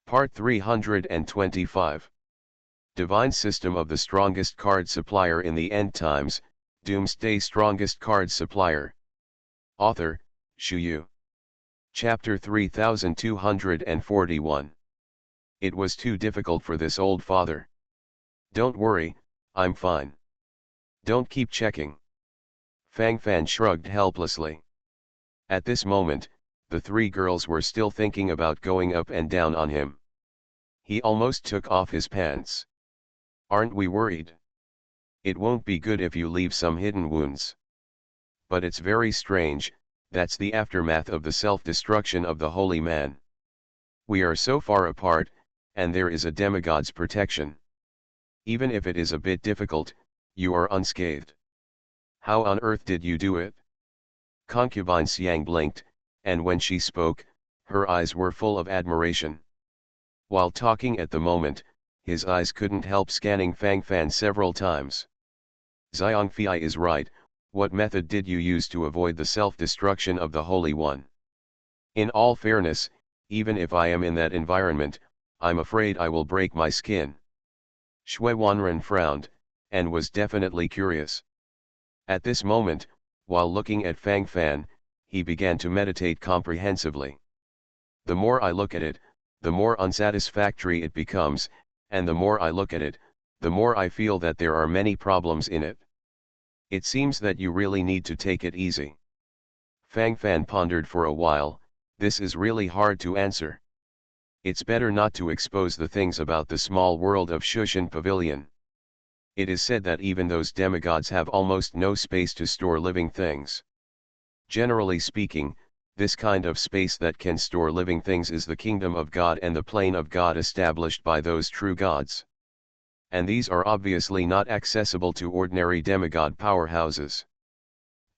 Part 325. Divine System of the Strongest Card Supplier in the End Times, Doomsday Strongest Card Supplier. Author, Shu. Chapter 3241. It was too difficult for this old father. Don't worry, I'm fine. Don't keep checking. Fang Fan shrugged helplessly. At this moment, the three girls were still thinking about going up and down on him. He almost took off his pants. Aren't we worried? It won't be good if you leave some hidden wounds. But it's very strange, that's the aftermath of the self-destruction of the holy man. We are so far apart, and there is a demigod's protection. Even if it is a bit difficult, you are unscathed. How on earth did you do it? Concubine Xiang blinked, and when she spoke, her eyes were full of admiration. While talking at the moment, his eyes couldn't help scanning Fang Fan several times. Xiangfei is right, what method did you use to avoid the self-destruction of the Holy One? In all fairness, even if I am in that environment, I'm afraid I will break my skin. Shui Wanren frowned, and was definitely curious. At this moment, while looking at Fang Fan, he began to meditate comprehensively. The more I look at it, the more unsatisfactory it becomes, and the more I look at it, the more I feel that there are many problems in it. It seems that you really need to take it easy. Fang Fan pondered for a while. This is really hard to answer. It's better not to expose the things about the small world of Shushan Pavilion. It is said that even those demigods have almost no space to store living things. Generally speaking, this kind of space that can store living things is the kingdom of God and the plane of God established by those true gods. And these are obviously not accessible to ordinary demigod powerhouses.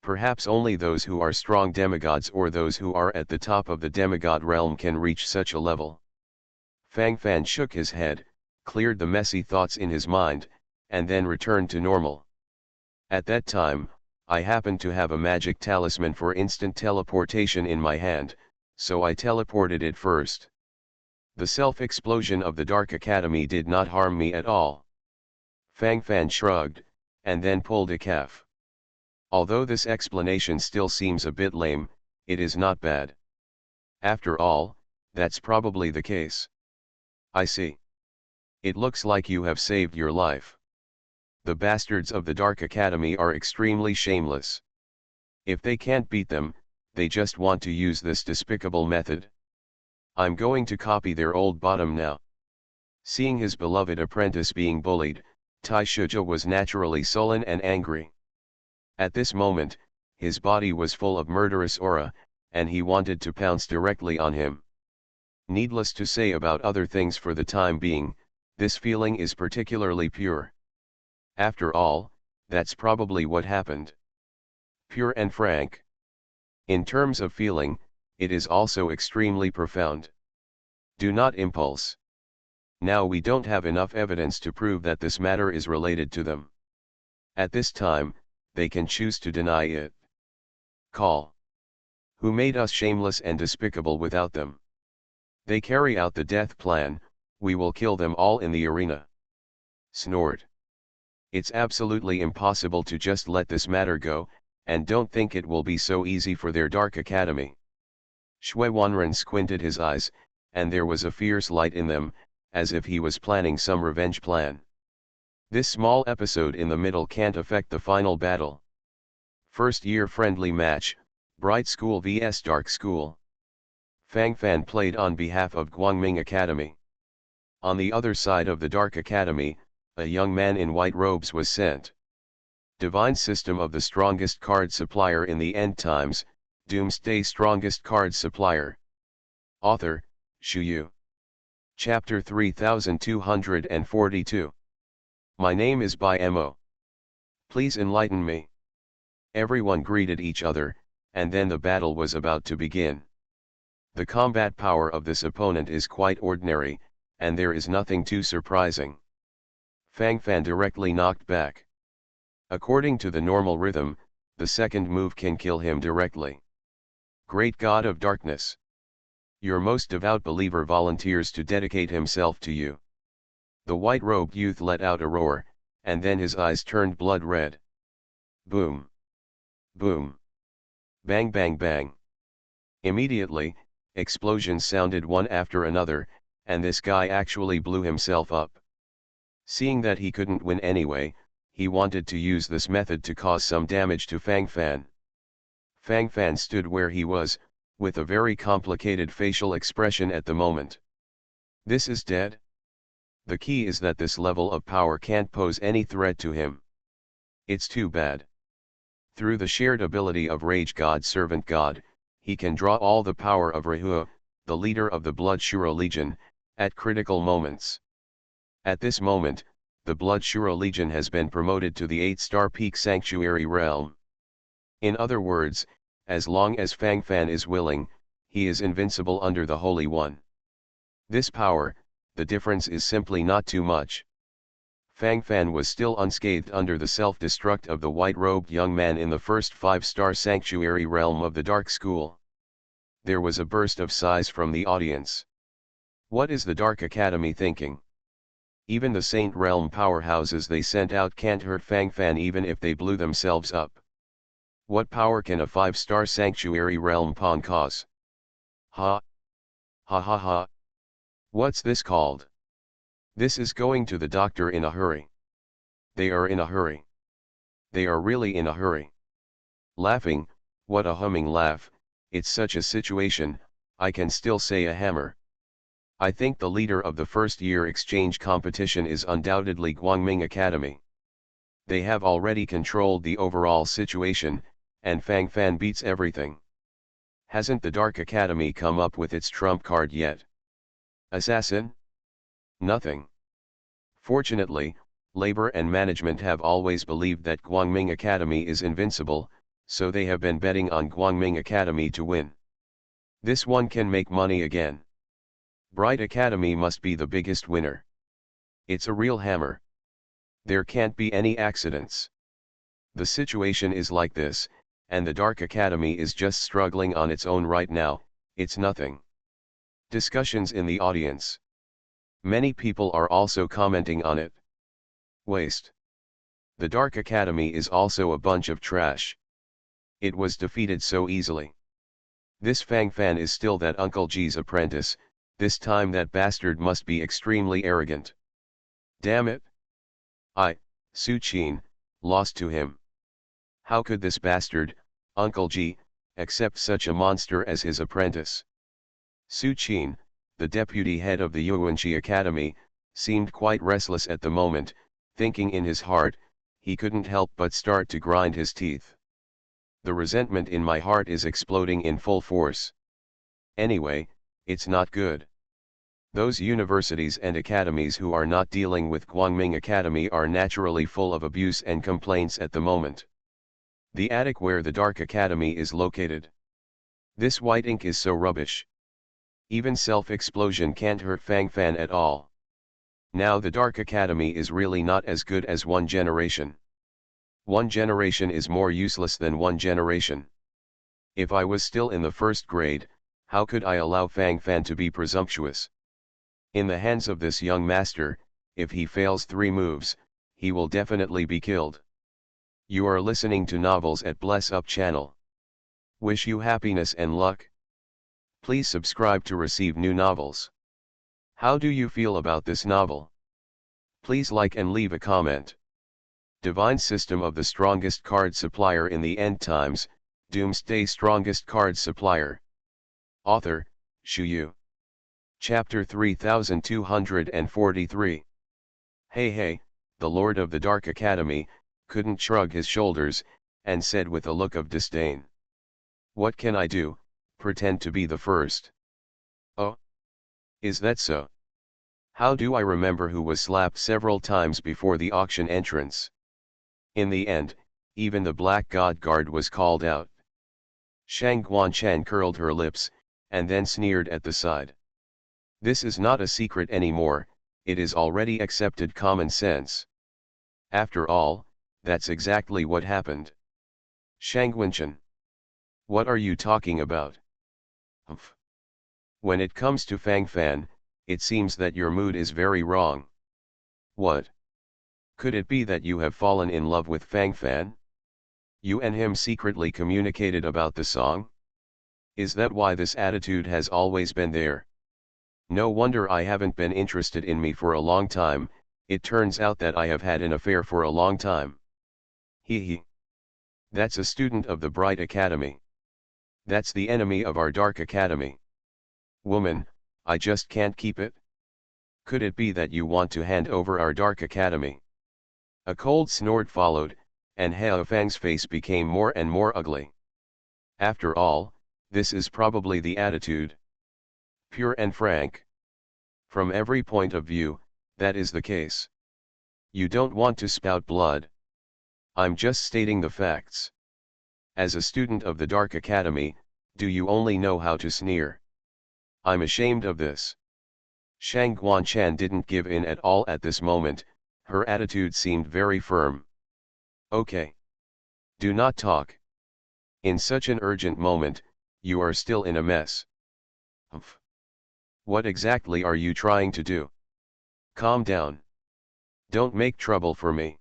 Perhaps only those who are strong demigods or those who are at the top of the demigod realm can reach such a level. Fang Fan shook his head, cleared the messy thoughts in his mind, and then returned to normal. At that time, I happened to have a magic talisman for instant teleportation in my hand, so I teleported it first. The self-explosion of the Dark Academy did not harm me at all. Fang Fan shrugged, and then pulled a calf. Although this explanation still seems a bit lame, it is not bad. After all, that's probably the case. I see. It looks like you have saved your life. The bastards of the Dark Academy are extremely shameless. If they can't beat them, they just want to use this despicable method. I'm going to copy their old bottom now. Seeing his beloved apprentice being bullied, Tai Shuja was naturally sullen and angry. At this moment, his body was full of murderous aura, and he wanted to pounce directly on him. Needless to say about other things for the time being, this feeling is particularly pure. After all, that's probably what happened. Pure and frank. In terms of feeling, it is also extremely profound. Do not impulse. Now we don't have enough evidence to prove that this matter is related to them. At this time, they can choose to deny it. Call. Who made us shameless and despicable without them? They carry out the death plan, we will kill them all in the arena. Snort. It's absolutely impossible to just let this matter go, and don't think it will be so easy for their Dark Academy. Shui Wanren squinted his eyes, and there was a fierce light in them, as if he was planning some revenge plan. This small episode in the middle can't affect the final battle. First year friendly match, Bright School vs Dark School. Fang Fan played on behalf of Guangming Academy. On the other side of the Dark Academy, a young man in white robes was sent. Divine System of the Strongest Card Supplier in the End Times, Doomsday Strongest Card Supplier. Author, Shu. Chapter 3242. My name is Bai Mo. Please enlighten me. Everyone greeted each other, and then the battle was about to begin. The combat power of this opponent is quite ordinary, and there is nothing too surprising. Fang Fan directly knocked back. According to the normal rhythm, the second move can kill him directly. Great God of Darkness. Your most devout believer volunteers to dedicate himself to you. The white-robed youth let out a roar, and then his eyes turned blood red. Boom! Boom! Bang bang bang! Immediately, explosions sounded one after another, and this guy actually blew himself up. Seeing that he couldn't win anyway, he wanted to use this method to cause some damage to Fang Fan. Fang Fan stood where he was, with a very complicated facial expression at the moment. This is dead? The key is that this level of power can't pose any threat to him. It's too bad. Through the shared ability of Rage God Servant God, he can draw all the power of Rahua, the leader of the Blood Shura Legion, at critical moments. At this moment, the Blood Shura Legion has been promoted to the 8-star peak sanctuary realm. In other words, as long as Fang Fan is willing, he is invincible under the Holy One. This power, the difference is simply not too much. Fang Fan was still unscathed under the self-destruct of the white-robed young man in the first 5-star sanctuary realm of the Dark School. There was a burst of sighs from the audience. What is the Dark Academy thinking? Even the Saint Realm powerhouses they sent out can't hurt Fang Fan even if they blew themselves up. What power can a 5-star sanctuary realm pawn cause? Ha! Ha ha ha! What's this called? This is going to the doctor in a hurry. They are in a hurry. They are really in a hurry. Laughing, what a humming laugh, it's such a situation, I can still say a hammer. I think the leader of the first-year exchange competition is undoubtedly Guangming Academy. They have already controlled the overall situation, and Fang Fan beats everything. Hasn't the Dark Academy come up with its trump card yet? Assassin? Nothing. Fortunately, labor and management have always believed that Guangming Academy is invincible, so they have been betting on Guangming Academy to win. This one can make money again. Bright Academy must be the biggest winner. It's a real hammer. There can't be any accidents. The situation is like this, and the Dark Academy is just struggling on its own right now, it's nothing. Discussions in the audience. Many people are also commenting on it. Waste. The Dark Academy is also a bunch of trash. It was defeated so easily. This Fang Fan is still that Uncle G's apprentice, this time that bastard must be extremely arrogant. Damn it! Su Qin, lost to him. How could this bastard, Uncle G, accept such a monster as his apprentice? Su Qin, the deputy head of the Yuanqi Academy, seemed quite restless at the moment, thinking in his heart, he couldn't help but start to grind his teeth. The resentment in my heart is exploding in full force. Anyway, it's not good. Those universities and academies who are not dealing with Guangming Academy are naturally full of abuse and complaints at the moment. The attic where the Dark Academy is located. This white ink is so rubbish. Even self-explosion can't hurt Fang Fan at all. Now the Dark Academy is really not as good as One Generation. One Generation is more useless than One Generation. If I was still in the first grade, how could I allow Fang Fan to be presumptuous? In the hands of this young master, if he fails 3 moves, he will definitely be killed. You are listening to Novels at Bless Up channel. Wish you happiness and luck. Please subscribe to receive new novels. How do you feel about this novel? Please like and leave a comment. Divine System of the Strongest Card Supplier in the End Times, Doomsday Strongest Card Supplier. Author, Shu Yu. Chapter 3243. Hey, the Lord of the Dark Academy, couldn't shrug his shoulders, and said with a look of disdain. What can I do, pretend to be the first? Oh? Is that so? How do I remember who was slapped several times before the auction entrance? In the end, even the Black God Guard was called out. Shang Guanchan curled her lips, and then sneered at the side. This is not a secret anymore, it is already accepted common sense. After all, that's exactly what happened. Shang Guanchan. What are you talking about? Humph. When it comes to Fang Fan, it seems that your mood is very wrong. What? Could it be that you have fallen in love with Fang Fan? You and him secretly communicated about the song? Is that why this attitude has always been there? No wonder I haven't been interested in me for a long time. It turns out that I have had an affair for a long time. Hee hee. That's a student of the Bright Academy. That's the enemy of our Dark Academy. Woman, I just can't keep it. Could it be that you want to hand over our Dark Academy? A cold snort followed, and Hao Fang's face became more and more ugly. After all, this is probably the attitude. Pure and frank. From every point of view, that is the case. You don't want to spout blood. I'm just stating the facts. As a student of the Dark Academy, do you only know how to sneer? I'm ashamed of this. Shang Guanchan didn't give in at all at this moment, her attitude seemed very firm. Okay. Do not talk. In such an urgent moment, you are still in a mess. Humph. What exactly are you trying to do? Calm down. Don't make trouble for me.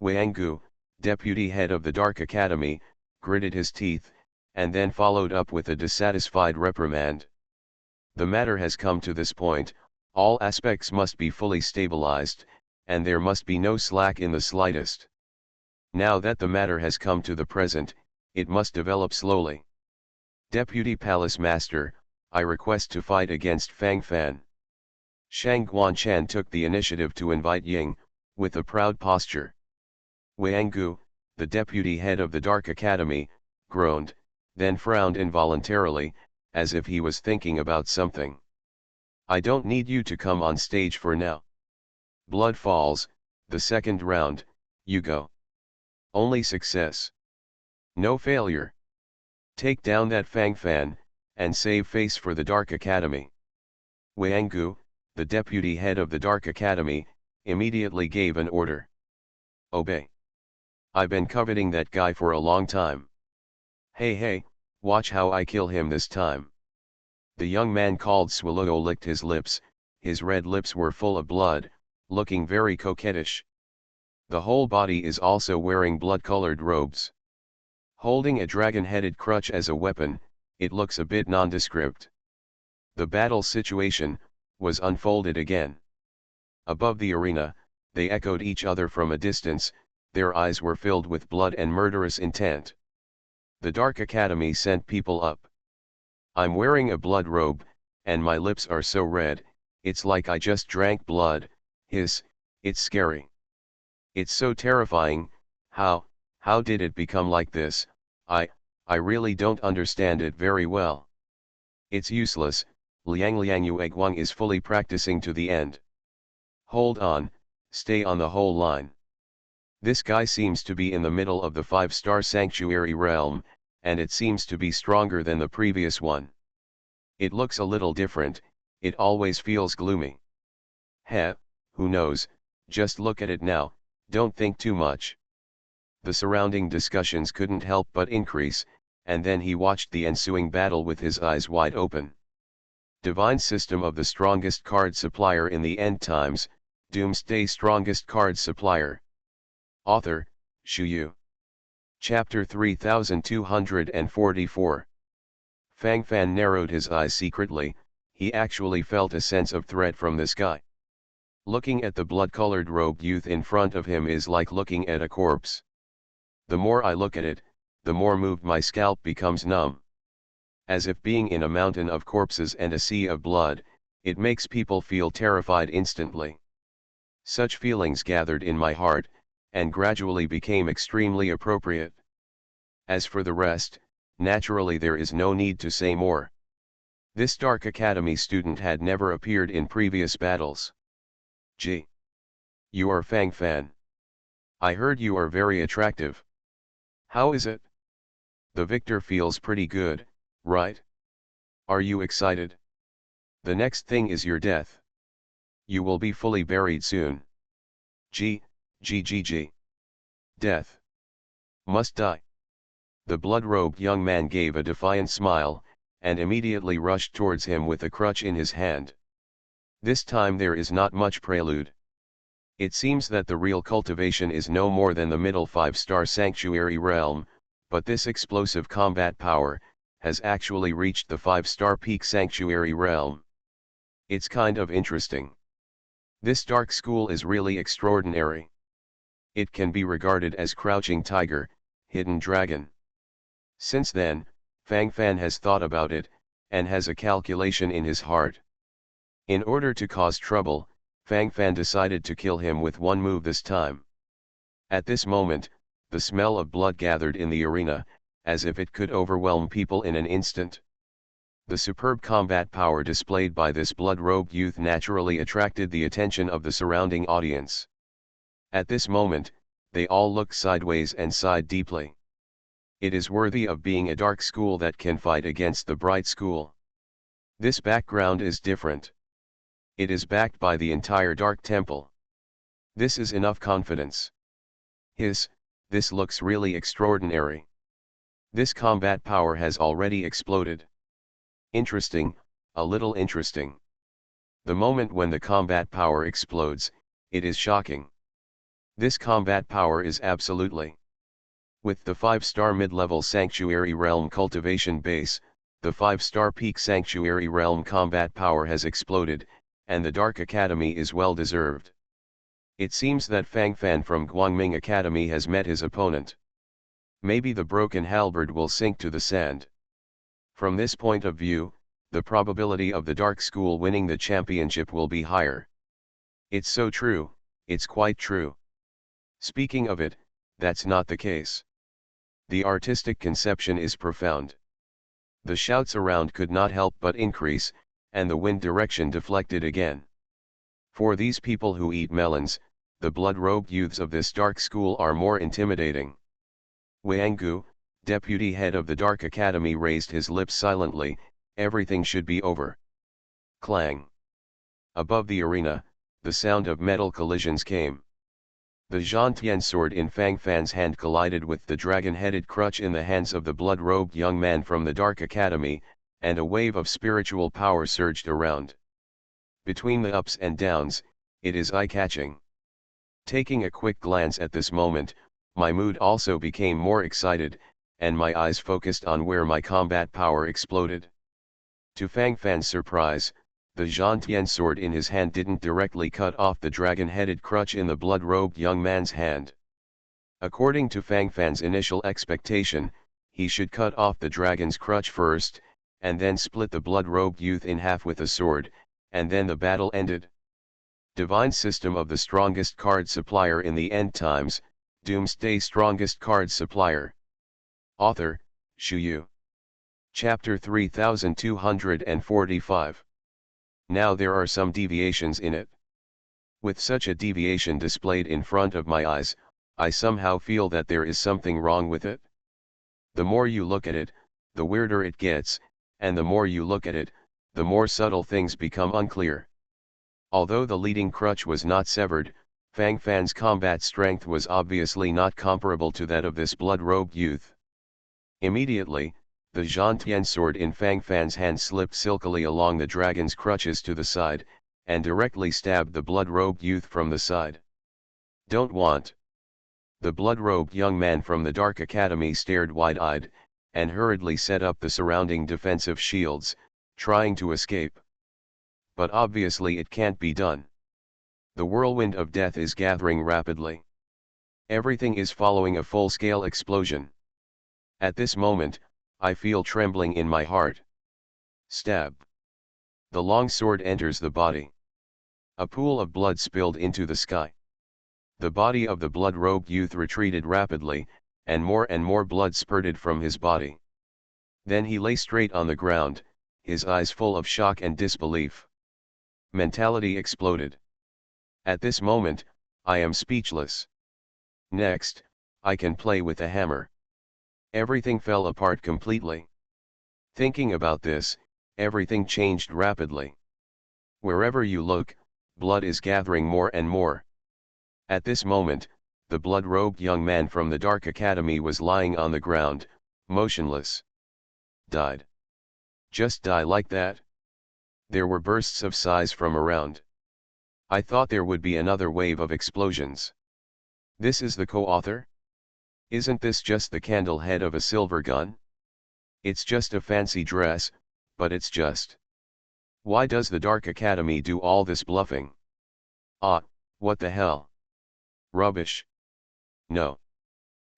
Wang Gu, deputy head of the Dark Academy, gritted his teeth, and then followed up with a dissatisfied reprimand. The matter has come to this point, all aspects must be fully stabilized, and there must be no slack in the slightest. Now that the matter has come to the present, it must develop slowly. Deputy Palace Master, I request to fight against Fang Fan. Shang Guanchan took the initiative to invite Ying, with a proud posture. Wang Gu, the deputy head of the Dark Academy, groaned, then frowned involuntarily, as if he was thinking about something. I don't need you to come on stage for now. Blood falls, the second round, you go. Only success. No failure. Take down that Fang Fan, and save face for the Dark Academy. Wang Gu, the deputy head of the Dark Academy, immediately gave an order. Obey. I've been coveting that guy for a long time. Hey, watch how I kill him this time. The young man called Swallow licked his lips, his red lips were full of blood, looking very coquettish. The whole body is also wearing blood-colored robes. Holding a dragon-headed crutch as a weapon, it looks a bit nondescript. The battle situation was unfolded again. Above the arena, they echoed each other from a distance, their eyes were filled with blood and murderous intent. The Dark Academy sent people up. I'm wearing a blood robe, and my lips are so red, it's like I just drank blood. It's scary. It's so terrifying. How did it become like this? I really don't understand it very well. It's useless, Liang Yueguang is fully practicing to the end. Hold on, stay on the whole line. This guy seems to be in the middle of the 5-star sanctuary realm, and it seems to be stronger than the previous one. It looks a little different, it always feels gloomy. Heh, who knows, just look at it now, don't think too much. The surrounding discussions couldn't help but increase, and then he watched the ensuing battle with his eyes wide open. Divine System of the Strongest Card Supplier in the End Times, Doomsday Strongest Card Supplier. Author, Shu Yu. Chapter 3244. Fang Fan narrowed his eyes secretly, he actually felt a sense of threat from this guy. Looking at the blood-colored robed youth in front of him is like looking at a corpse. The more I look at it, the more moved my scalp becomes numb. As if being in a mountain of corpses and a sea of blood, it makes people feel terrified instantly. Such feelings gathered in my heart, and gradually became extremely appropriate. As for the rest, naturally there is no need to say more. This Dark Academy student had never appeared in previous battles. Gee. You are Fang Fan. I heard you are very attractive. How is it? The victor feels pretty good, right? Are you excited? The next thing is your death. You will be fully buried soon. G. Death. Must die. The blood-robed young man gave a defiant smile, and immediately rushed towards him with a crutch in his hand. This time there is not much prelude. It seems that the real cultivation is no more than the middle 5-star sanctuary realm, but this explosive combat power has actually reached the 5-star peak sanctuary realm. It's kind of interesting. This dark school is really extraordinary. It can be regarded as crouching tiger, hidden dragon. Since then, Fang Fan has thought about it, and has a calculation in his heart. In order to cause trouble, Fang Fan decided to kill him with one move this time. At this moment, the smell of blood gathered in the arena, as if it could overwhelm people in an instant. The superb combat power displayed by this blood-robed youth naturally attracted the attention of the surrounding audience. At this moment, they all looked sideways and sighed deeply. It is worthy of being a dark school that can fight against the bright school. This background is different. It is backed by the entire Dark Temple. This is enough confidence. This looks really extraordinary. This combat power has already exploded. Interesting, a little interesting. The moment when the combat power explodes, it is shocking. This combat power is absolutely. With the 5-star mid-level Sanctuary Realm cultivation base, the 5-star peak Sanctuary Realm combat power has exploded, and the Dark Academy is well deserved. It seems that Fang Fan from Guangming Academy has met his opponent. Maybe the broken halberd will sink to the sand. From this point of view, the probability of the Dark School winning the championship will be higher. It's so true, it's quite true. Speaking of it, that's not the case. The artistic conception is profound. The shouts around could not help but increase, and the wind direction deflected again. For these people who eat melons, the blood-robed youths of this dark school are more intimidating. Wanggu, deputy head of the Dark Academy, raised his lips silently. Everything should be over. Clang. Above the arena, the sound of metal collisions came. The Zhantian sword in Fang Fan's hand collided with the dragon-headed crutch in the hands of the blood-robed young man from the Dark Academy, and a wave of spiritual power surged around. Between the ups and downs, it is eye-catching. Taking a quick glance at this moment, my mood also became more excited, and my eyes focused on where my combat power exploded. To Fang Fan's surprise, the Zhantian sword in his hand didn't directly cut off the dragon-headed crutch in the blood-robed young man's hand. According to Fang Fan's initial expectation, he should cut off the dragon's crutch first, and then split the blood-robed youth in half with a sword, and then the battle ended. Divine System of the Strongest Card Supplier in the End Times, Doomsday Strongest Card Supplier. Author, Shu Yu. Chapter 3245. Now there are some deviations in it. With such a deviation displayed in front of my eyes, I somehow feel that there is something wrong with it. The more you look at it, the weirder it gets, and the more you look at it, the more subtle things become unclear. Although the leading crutch was not severed, Fang Fan's combat strength was obviously not comparable to that of this blood-robed youth. Immediately, the Zhantian sword in Fang Fan's hand slipped silkily along the dragon's crutches to the side, and directly stabbed the blood-robed youth from the side. Don't want. The blood-robed young man from the Dark Academy stared wide-eyed, and hurriedly set up the surrounding defensive shields, trying to escape. But obviously it can't be done. The whirlwind of death is gathering rapidly. Everything is following a full-scale explosion. At this moment, I feel trembling in my heart. Stab. The long sword enters the body. A pool of blood spilled into the sky. The body of the blood-robed youth retreated rapidly, and more blood spurted from his body. Then he lay straight on the ground, his eyes full of shock and disbelief. Mentality exploded. At this moment, I am speechless. Next, I can play with a hammer. Everything fell apart completely. Thinking about this, everything changed rapidly. Wherever you look, blood is gathering more and more. At this moment, the blood-robed young man from the Dark Academy was lying on the ground, motionless. Died. Just die like that? There were bursts of sighs from around. I thought there would be another wave of explosions. This is the co-author? Isn't this just the candle head of a silver gun? It's just a fancy dress, but it's just. Why does the Dark Academy do all this bluffing? Ah, what the hell? Rubbish. No.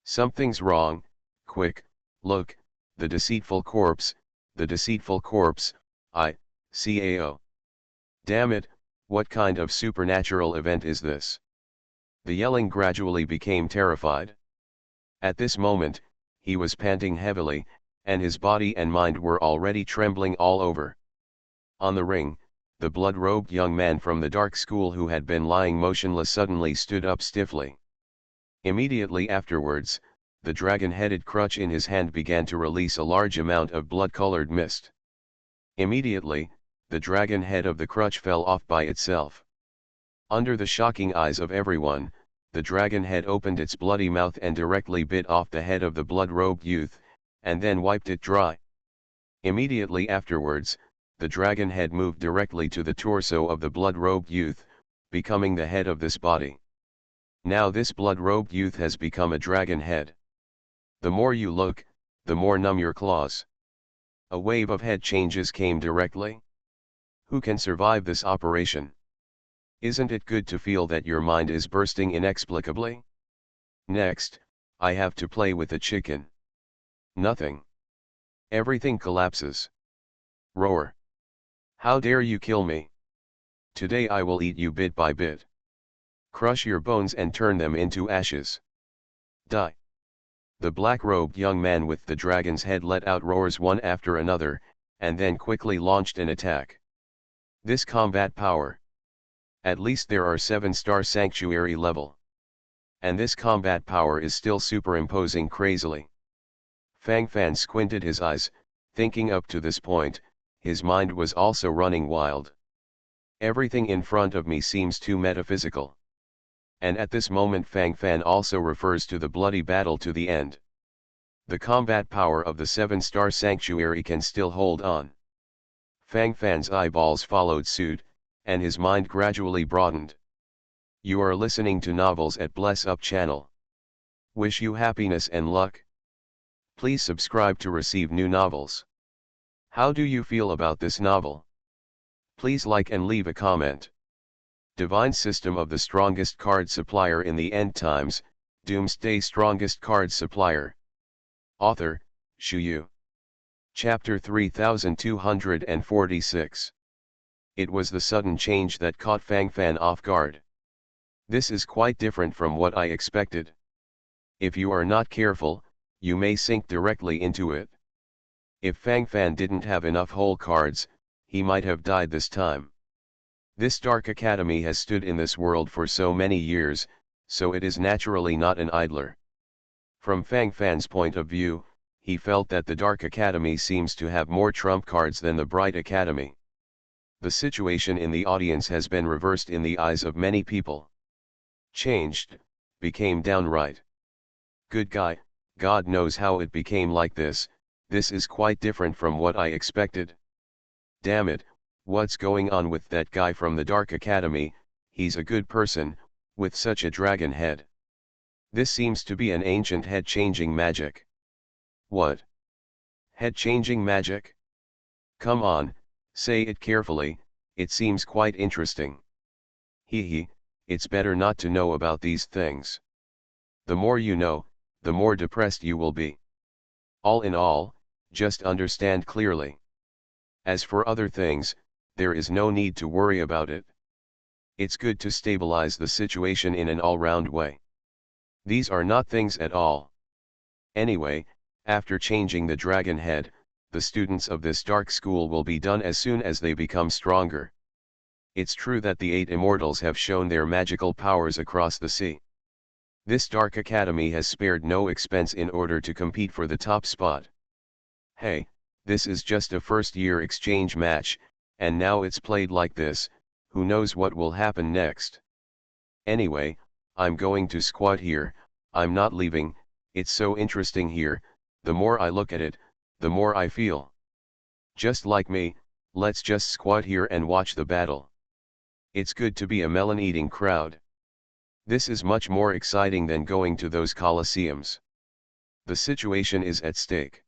Something's wrong, quick, look, the deceitful corpse, CAO. Damn it, what kind of supernatural event is this? The yelling gradually became terrified. At this moment, he was panting heavily, and his body and mind were already trembling all over. On the ring, the blood-robed young man from the dark school who had been lying motionless suddenly stood up stiffly. Immediately afterwards, the dragon-headed crutch in his hand began to release a large amount of blood-colored mist. Immediately, the dragon head of the crutch fell off by itself. Under the shocking eyes of everyone, the dragon head opened its bloody mouth and directly bit off the head of the blood-robed youth, and then wiped it dry. Immediately afterwards, the dragon head moved directly to the torso of the blood-robed youth, becoming the head of this body. Now this blood-robed youth has become a dragon head. The more you look, the more numb your claws. A wave of head changes came directly. Who can survive this operation? Isn't it good to feel that your mind is bursting inexplicably? Next, I have to play with a chicken. Nothing. Everything collapses. Roar. How dare you kill me? Today I will eat you bit by bit. Crush your bones and turn them into ashes. Die. The black-robed young man with the dragon's head let out roars one after another, and then quickly launched an attack. This combat power. At least there are 7-star sanctuary level. And this combat power is still superimposing crazily. Fang Fan squinted his eyes, thinking up to this point, his mind was also running wild. Everything in front of me seems too metaphysical. And at this moment Fang Fan also refers to the bloody battle to the end. The combat power of the 7-star sanctuary can still hold on. Fang Fan's eyeballs followed suit, and his mind gradually broadened. You are listening to Novels at Bless Up channel. Wish you happiness and luck. Please subscribe to receive new novels. How do you feel about this novel? Please like and leave a comment. Divine System of the Strongest Card Supplier in the End Times, Doomsday Strongest Card Supplier. Author, Shu Yu. Chapter 3246. It was the sudden change that caught Fang Fan off guard. This is quite different from what I expected. If you are not careful, you may sink directly into it. If Fang Fan didn't have enough whole cards, he might have died this time. This Dark Academy has stood in this world for so many years, so it is naturally not an idler. From Fang Fan's point of view, he felt that the Dark Academy seems to have more trump cards than the Bright Academy. The situation in the audience has been reversed in the eyes of many people. Changed, became downright. Good guy, God knows how it became like this is quite different from what I expected. Damn it, what's going on with that guy from the Dark Academy? He's a good person, with such a dragon head. This seems to be an ancient head-changing magic. What? Head-changing magic? Come on, say it carefully, it seems quite interesting. Hee, it's better not to know about these things. The more you know, the more depressed you will be. All in all, just understand clearly. As for other things, there is no need to worry about it. It's good to stabilize the situation in an all-round way. These are not things at all. Anyway, after changing the dragon head, the students of this dark school will be done as soon as they become stronger. It's true that the 8 immortals have shown their magical powers across the sea. This Dark Academy has spared no expense in order to compete for the top spot. Hey, this is just a first-year exchange match, and now it's played like this, who knows what will happen next. Anyway, I'm going to squat here, I'm not leaving, it's so interesting here, the more I look at it, the more I feel. Just like me, let's just squat here and watch the battle. It's good to be a melon-eating crowd. This is much more exciting than going to those coliseums. The situation is at stake.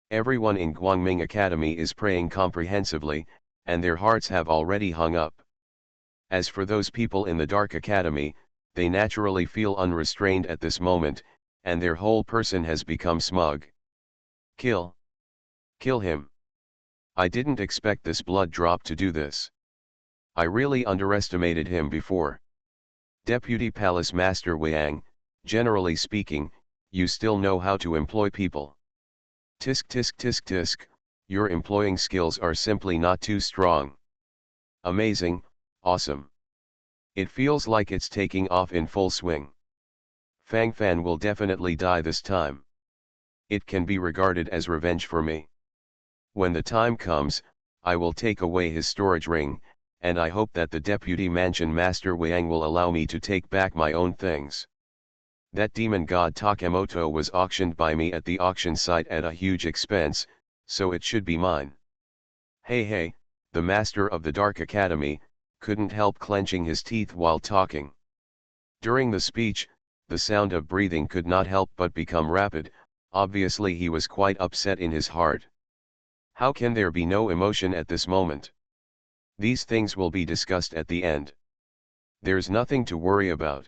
Everyone in Guangming Academy is praying comprehensively, and their hearts have already hung up. As for those people in the Dark Academy, they naturally feel unrestrained at this moment, and their whole person has become smug. Kill. Kill him. I didn't expect this blood drop to do this. I really underestimated him before. Deputy Palace Master Wang, generally speaking, you still know how to employ people. Tisk tisk tisk tisk, your employing skills are simply not too strong. Amazing, awesome. It feels like it's taking off in full swing. Fang Fan will definitely die this time. It can be regarded as revenge for me. When the time comes, I will take away his storage ring, and I hope that the Deputy Mansion Master Wang will allow me to take back my own things. That demon god Takemoto was auctioned by me at the auction site at a huge expense, so it should be mine. Hey, the Master of the Dark Academy couldn't help clenching his teeth while talking. During the speech, the sound of breathing could not help but become rapid. Obviously he was quite upset in his heart. How can there be no emotion at this moment? These things will be discussed at the end. There's nothing to worry about.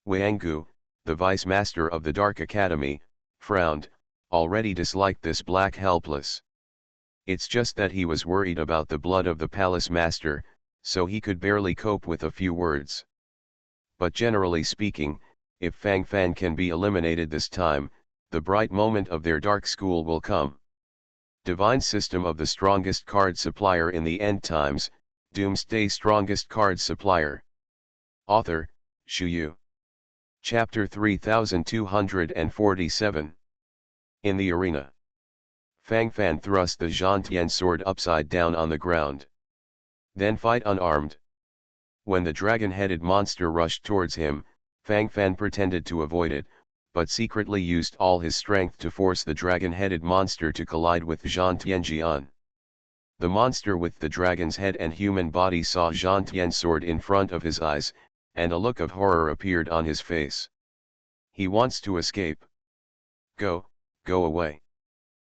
Wanggu, the Vice Master of the Dark Academy, frowned, already disliked this black helpless. It's just that he was worried about the blood of the Palace Master, so he could barely cope with a few words. But generally speaking, if Fang Fan can be eliminated this time, the bright moment of their dark school will come. Divine System of the Strongest Card Supplier in the End Times, Doomsday Strongest Card Supplier. Author, Shu Yu. Chapter 3247. In the arena. Fang Fan thrust the Zhantian sword upside down on the ground. Then fight unarmed. When the dragon-headed monster rushed towards him, Fang Fan pretended to avoid it, but secretly used all his strength to force the dragon-headed monster to collide with Zhan Tianjian. The monster with the dragon's head and human body saw Zhan Tian's sword in front of his eyes, and a look of horror appeared on his face. He wants to escape. Go away.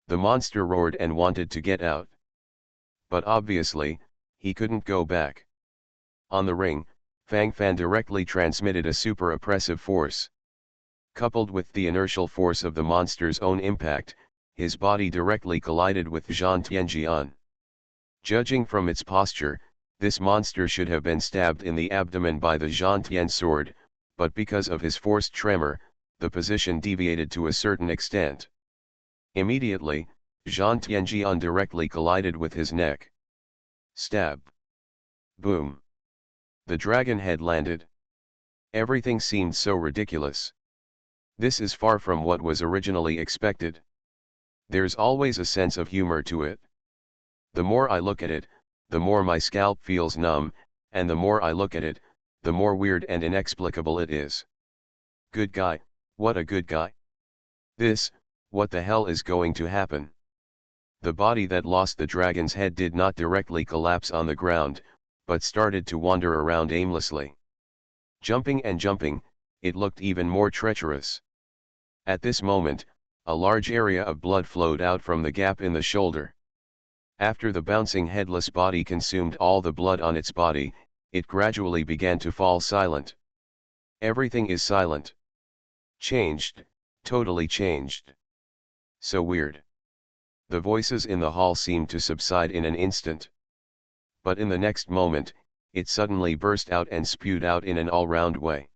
The monster roared and wanted to get out. But obviously, he couldn't go back. On the ring, Fang Fan directly transmitted a super oppressive force. Coupled with the inertial force of the monster's own impact, his body directly collided with Zhan Tianjian. Judging from its posture, this monster should have been stabbed in the abdomen by the Zhan Tian sword, but because of his forced tremor, the position deviated to a certain extent. Immediately, Zhan Tianjian directly collided with his neck. Stab. Boom. The dragon head landed. Everything seemed so ridiculous. This is far from what was originally expected. There's always a sense of humor to it. The more I look at it, the more my scalp feels numb, and the more I look at it, the more weird and inexplicable it is. Good guy, what a good guy. What the hell is going to happen? The body that lost the dragon's head did not directly collapse on the ground, but started to wander around aimlessly. Jumping and jumping, it looked even more treacherous. At this moment, a large area of blood flowed out from the gap in the shoulder. After the bouncing headless body consumed all the blood on its body, it gradually began to fall silent. Everything is silent. Changed, totally changed. So weird. The voices in the hall seemed to subside in an instant. But in the next moment, it suddenly burst out and spewed out in an all-round way.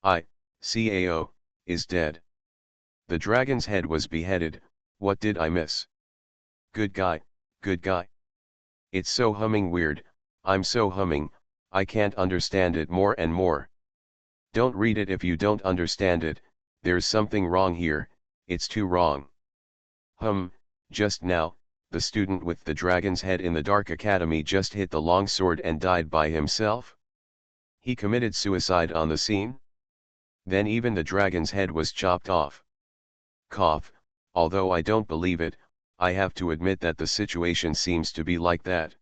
Cao is dead. The dragon's head was beheaded. What did I miss? Good guy, good guy. It's so humming weird, I'm so humming, I can't understand it more and more. Don't read it if you don't understand it, there's something wrong here, it's too wrong. Just now, the student with the dragon's head in the Dark Academy just hit the longsword and died by himself? He committed suicide on the scene? Then even the dragon's head was chopped off. Cough, although I don't believe it, I have to admit that the situation seems to be like that.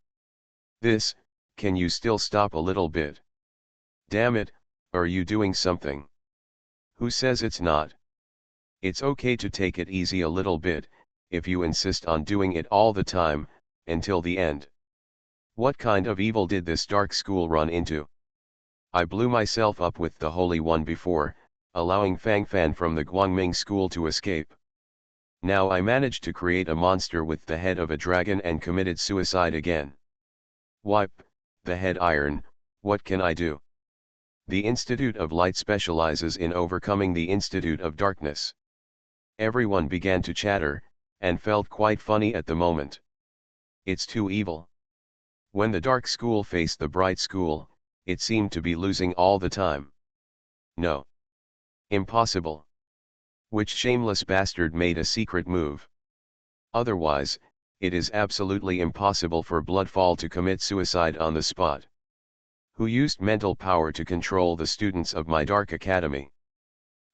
Can you still stop a little bit? Damn it, are you doing something? Who says it's not? It's okay to take it easy a little bit, if you insist on doing it all the time, until the end. What kind of evil did this dark school run into? I blew myself up with the Holy One before, allowing Fang Fan from the Guangming school to escape. Now I managed to create a monster with the head of a dragon and committed suicide again. Wipe, the head iron, what can I do? The Institute of Light specializes in overcoming the Institute of Darkness. Everyone began to chatter, and felt quite funny at the moment. It's too evil. When the dark school faced the bright school, it seemed to be losing all the time. No. Impossible. Which shameless bastard made a secret move? Otherwise, it is absolutely impossible for Bloodfall to commit suicide on the spot. Who used mental power to control the students of my Dark Academy?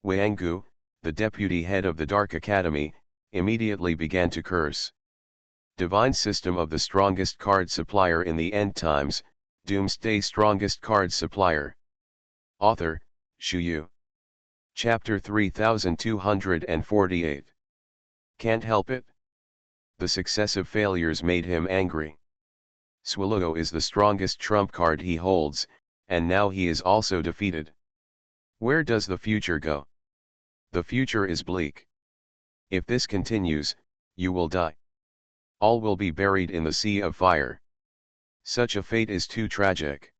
Wanggu, the deputy head of the Dark Academy, immediately began to curse. Divine system of the strongest card supplier in the end times, Doomsday strongest card supplier. Author, Shu Yu. Chapter 3248. Can't help it. The successive failures made him angry. Swallow is the strongest trump card he holds, and now he is also defeated. Where does the future go? The future is bleak. If this continues, you will die. All will be buried in the sea of fire. Such a fate is too tragic.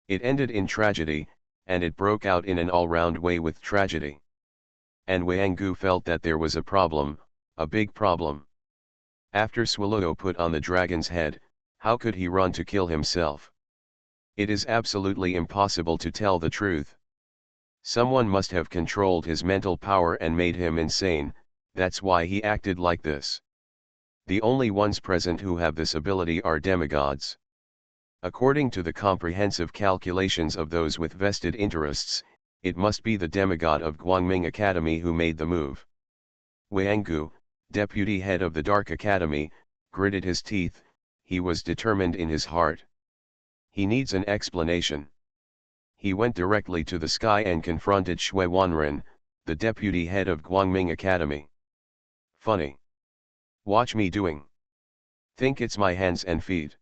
It ended in tragedy, and it broke out in an all-round way with tragedy. And Wanggu felt that there was a problem, a big problem. After Swallow put on the dragon's head, how could he run to kill himself? It is absolutely impossible to tell the truth. Someone must have controlled his mental power and made him insane, that's why he acted like this. The only ones present who have this ability are demigods. According to the comprehensive calculations of those with vested interests, it must be the demigod of Guangming Academy who made the move. Wanggu, deputy head of the Dark Academy, gritted his teeth. He was determined in his heart. He needs an explanation. He went directly to the sky and confronted Shui Wanren, the deputy head of Guangming Academy. Funny. Watch me doing. Think it's my hands and feet.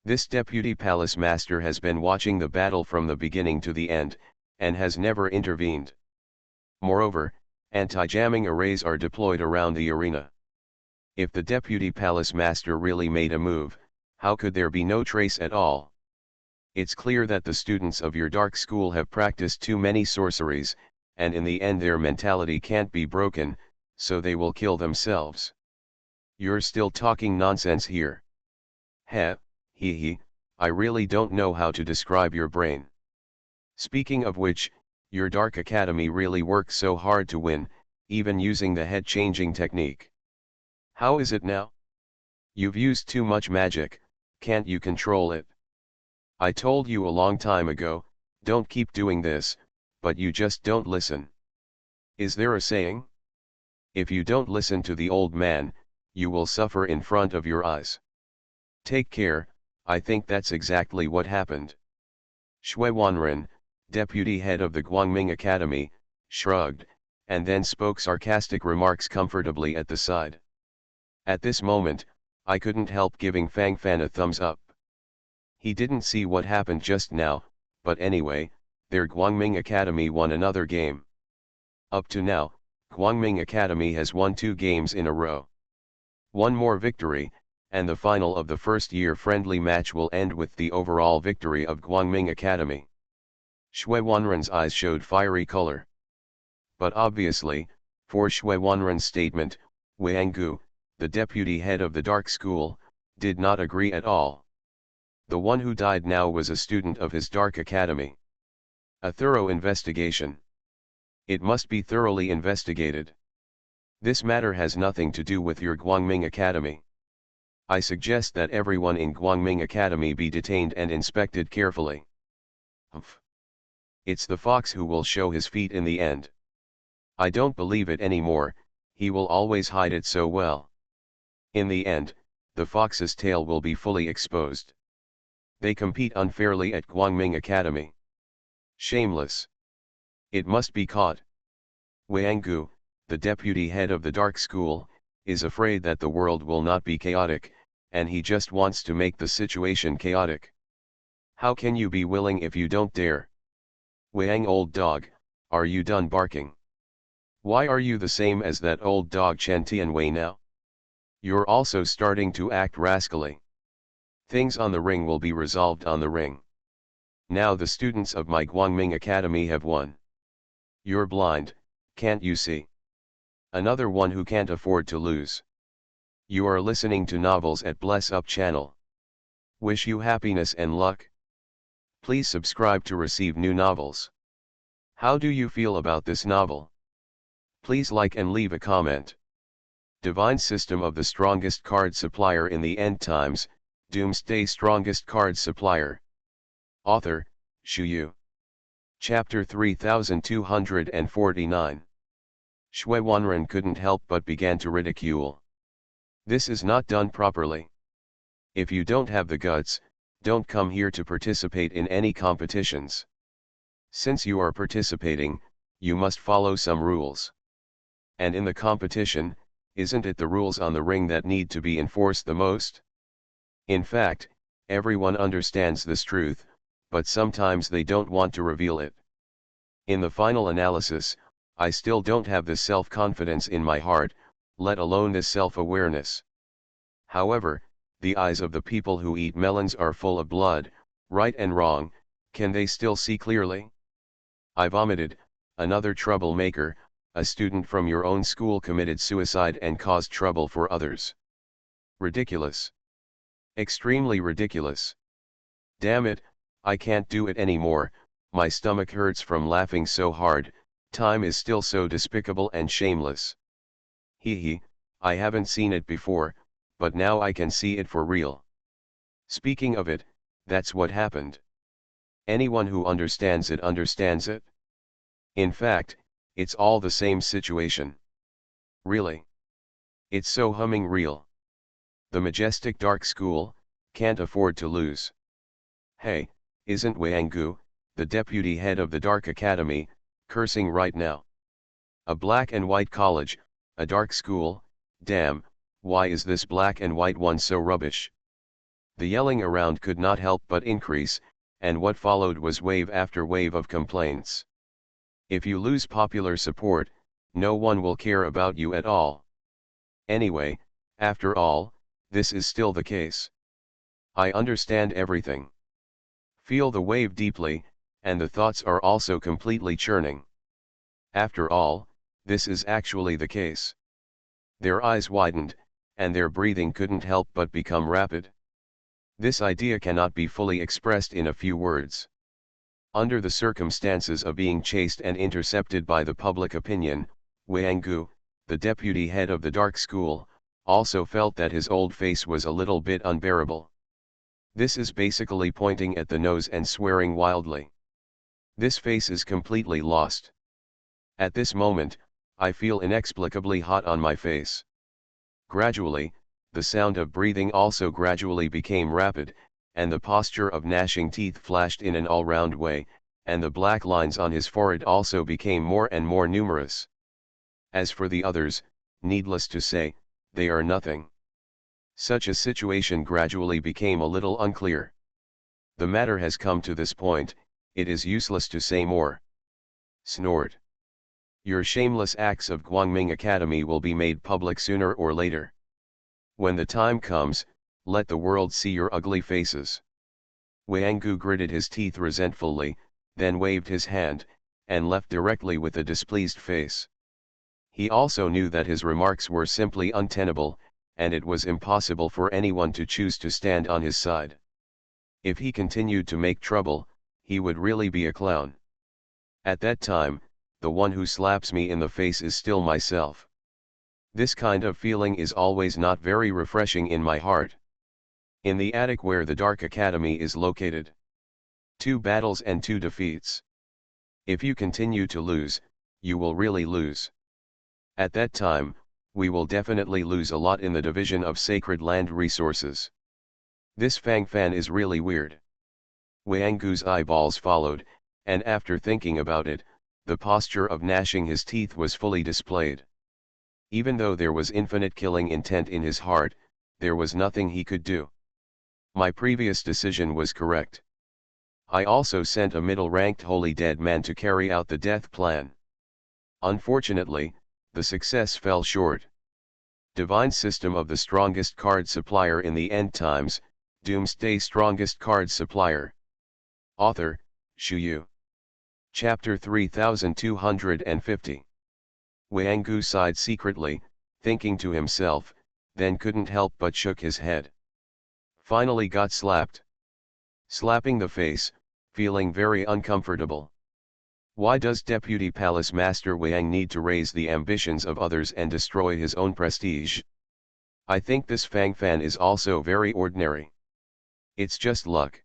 This deputy palace master has been watching the battle from the beginning to the end, and has never intervened. Moreover, anti-jamming arrays are deployed around the arena. If the deputy palace master really made a move, how could there be no trace at all? It's clear that the students of your dark school have practiced too many sorceries, and in the end their mentality can't be broken, so they will kill themselves. You're still talking nonsense here. Heh. Hee, I really don't know how to describe your brain. Speaking of which, your Dark Academy really works so hard to win, even using the head-changing technique. How is it now? You've used too much magic, can't you control it? I told you a long time ago, don't keep doing this, but you just don't listen. Is there a saying? If you don't listen to the old man, you will suffer in front of your eyes. Take care. I think that's exactly what happened. Shui Wanren, deputy head of the Guangming Academy, shrugged, and then spoke sarcastic remarks comfortably at the side. At this moment, I couldn't help giving Fang Fan a thumbs up. He didn't see what happened just now, but anyway, their Guangming Academy won another game. Up to now, Guangming Academy has won 2 games in a row. One more victory, and the final of the first-year friendly match will end with the overall victory of Guangming Academy. Shui Wanren's eyes showed fiery color. But obviously, for Shui Wanren's statement, Wanggu, the deputy head of the dark school, did not agree at all. The one who died now was a student of his Dark Academy. A thorough investigation. It must be thoroughly investigated. This matter has nothing to do with your Guangming Academy. I suggest that everyone in Guangming Academy be detained and inspected carefully. Humph. It's the fox who will show his feet in the end. I don't believe it anymore, he will always hide it so well. In the end, the fox's tail will be fully exposed. They compete unfairly at Guangming Academy. Shameless. It must be caught. Wanggu, the deputy head of the dark school, is afraid that the world will not be chaotic, and he just wants to make the situation chaotic. How can you be willing if you don't dare? Wang, old dog, are you done barking? Why are you the same as that old dog Chen Tianwei now? You're also starting to act rascally. Things on the ring will be resolved on the ring. Now the students of my Guangming Academy have won. You're blind, can't you see? Another one who can't afford to lose. You are listening to Novels at Bless Up channel. Wish you happiness and luck. Please subscribe to receive new novels. How do you feel about this novel? Please like and leave a comment. Divine System of the Strongest Card Supplier in the End Times, Doomsday Strongest Card Supplier. Author, Shu Yu. Chapter 3249. Shui Wanren couldn't help but began to ridicule. This is not done properly. If you don't have the guts, don't come here to participate in any competitions. Since you are participating, you must follow some rules. And in the competition, isn't it the rules on the ring that need to be enforced the most? In fact, everyone understands this truth, but sometimes they don't want to reveal it. In the final analysis, I still don't have this self-confidence in my heart, let alone this self-awareness. However, the eyes of the people who eat melons are full of blood, right and wrong, can they still see clearly? I vomited. Another troublemaker, a student from your own school committed suicide and caused trouble for others. Ridiculous. Extremely ridiculous. Damn it, I can't do it anymore, my stomach hurts from laughing so hard, time is still so despicable and shameless. Hee, I haven't seen it before, but now I can see it for real. Speaking of it, that's what happened. Anyone who understands it understands it. In fact, it's all the same situation. Really. It's so humming real. The majestic dark school, can't afford to lose. Hey, isn't Wanggu, the deputy head of the Dark Academy, cursing right now? A black and white college, a dark school, damn, why is this black and white one so rubbish? The yelling around could not help but increase, and what followed was wave after wave of complaints. If you lose popular support, no one will care about you at all. Anyway, after all, this is still the case. I understand everything. Feel the wave deeply, and the thoughts are also completely churning. After all, this is actually the case. Their eyes widened, and their breathing couldn't help but become rapid. This idea cannot be fully expressed in a few words. Under the circumstances of being chased and intercepted by the public opinion, Wanggu, the deputy head of the dark school, also felt that his old face was a little bit unbearable. This is basically pointing at the nose and swearing wildly. This face is completely lost. At this moment, I feel inexplicably hot on my face. Gradually, the sound of breathing also gradually became rapid, and the posture of gnashing teeth flashed in an all-round way, and the black lines on his forehead also became more and more numerous. As for the others, needless to say, they are nothing. Such a situation gradually became a little unclear. The matter has come to this point, it is useless to say more. Snort. Your shameless acts of Guangming Academy will be made public sooner or later. When the time comes, let the world see your ugly faces. Wanggu gritted his teeth resentfully, then waved his hand, and left directly with a displeased face. He also knew that his remarks were simply untenable, and it was impossible for anyone to choose to stand on his side. If he continued to make trouble, he would really be a clown. At that time, the one who slaps me in the face is still myself. This kind of feeling is always not very refreshing in my heart. In the attic where the Dark Academy is located. 2 battles and 2 defeats. If you continue to lose, you will really lose. At that time, we will definitely lose a lot in the division of sacred land resources. This Fang Fan is really weird. Wang Gu's eyeballs followed, and after thinking about it, the posture of gnashing his teeth was fully displayed. Even though there was infinite killing intent in his heart, there was nothing he could do. My previous decision was correct. I also sent a middle-ranked holy dead man to carry out the death plan. Unfortunately, the success fell short. Divine System of the Strongest Card Supplier in the End Times, Doomsday Strongest Card Supplier. Author, Shu Yu. Chapter 3250. Wang Gu sighed secretly, thinking to himself, then couldn't help but shook his head. Finally got slapped. Slapping the face, feeling very uncomfortable. Why does Deputy Palace Master Wang need to raise the ambitions of others and destroy his own prestige? I think this Fang Fan is also very ordinary. It's just luck.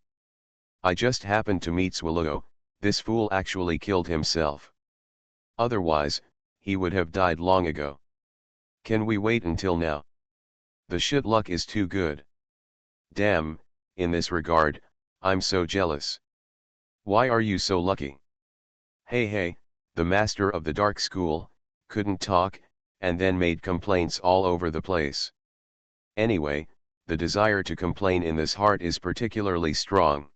I just happened to meet Swallow, this fool actually killed himself. Otherwise, he would have died long ago. Can we wait until now? The shit luck is too good. Damn, in this regard, I'm so jealous. Why are you so lucky? Hey, the master of the dark school, couldn't talk, and then made complaints all over the place. Anyway, the desire to complain in this heart is particularly strong.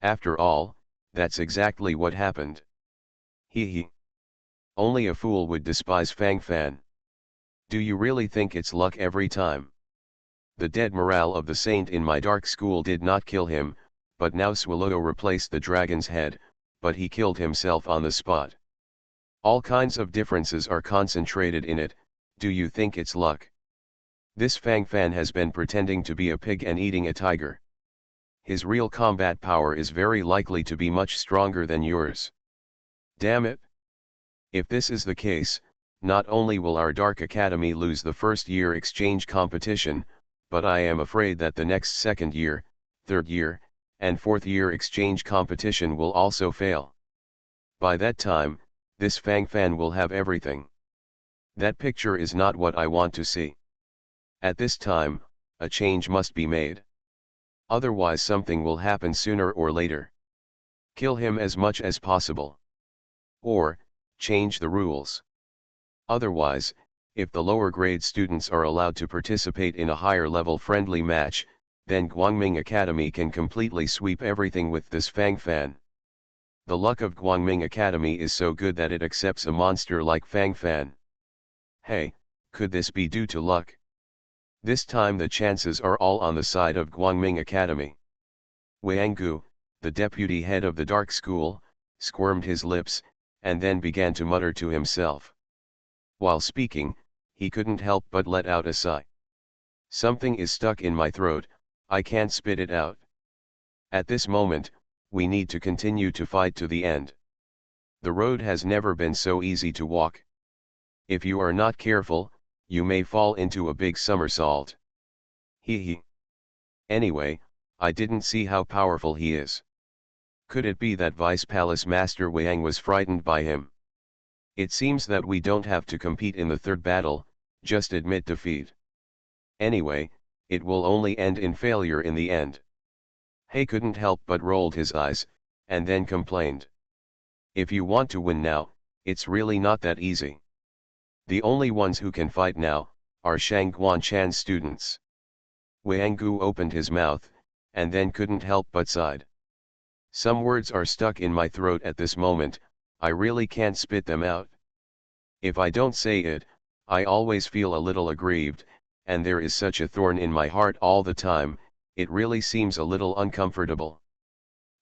After all, that's exactly what happened. Hee. Only a fool would despise Fang Fan. Do you really think it's luck every time? The dead morale of the saint in my dark school did not kill him, but now Swallow replaced the dragon's head, but he killed himself on the spot. All kinds of differences are concentrated in it. Do you think it's luck? This Fang Fan has been pretending to be a pig and eating a tiger. His real combat power is very likely to be much stronger than yours. Damn it! If this is the case, not only will our Dark Academy lose the first year exchange competition, but I am afraid that the next second year, third year, and fourth year exchange competition will also fail. By that time, this Fang Fan will have everything. That picture is not what I want to see. At this time, a change must be made. Otherwise something will happen sooner or later. Kill him as much as possible. Or, change the rules. Otherwise, if the lower grade students are allowed to participate in a higher level friendly match, then Guangming Academy can completely sweep everything with this Fang Fan. The luck of Guangming Academy is so good that it accepts a monster like Fang Fan. Hey, could this be due to luck? This time the chances are all on the side of Guangming Academy. Wang Gu, the deputy head of the dark school, squirmed his lips, and then began to mutter to himself. While speaking, he couldn't help but let out a sigh. Something is stuck in my throat, I can't spit it out. At this moment, we need to continue to fight to the end. The road has never been so easy to walk. If you are not careful, you may fall into a big somersault. Hee. Anyway, I didn't see how powerful he is. Could it be that Vice Palace Master Wang was frightened by him? It seems that we don't have to compete in the third battle, just admit defeat. Anyway, it will only end in failure in the end. He couldn't help but rolled his eyes, and then complained. If you want to win now, it's really not that easy. The only ones who can fight now, are Shang Guanchan's students. Wang Gu opened his mouth, and then couldn't help but sighed. Some words are stuck in my throat at this moment, I really can't spit them out. If I don't say it, I always feel a little aggrieved, and there is such a thorn in my heart all the time, it really seems a little uncomfortable.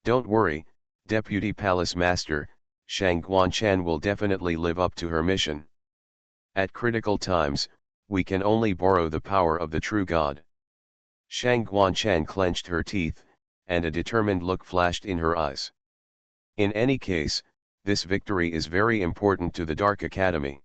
Don't worry, Deputy Palace Master, Shang Guanchan will definitely live up to her mission. At critical times, we can only borrow the power of the true God. Shang Guanchan clenched her teeth, and a determined look flashed in her eyes. In any case, this victory is very important to the Dark Academy.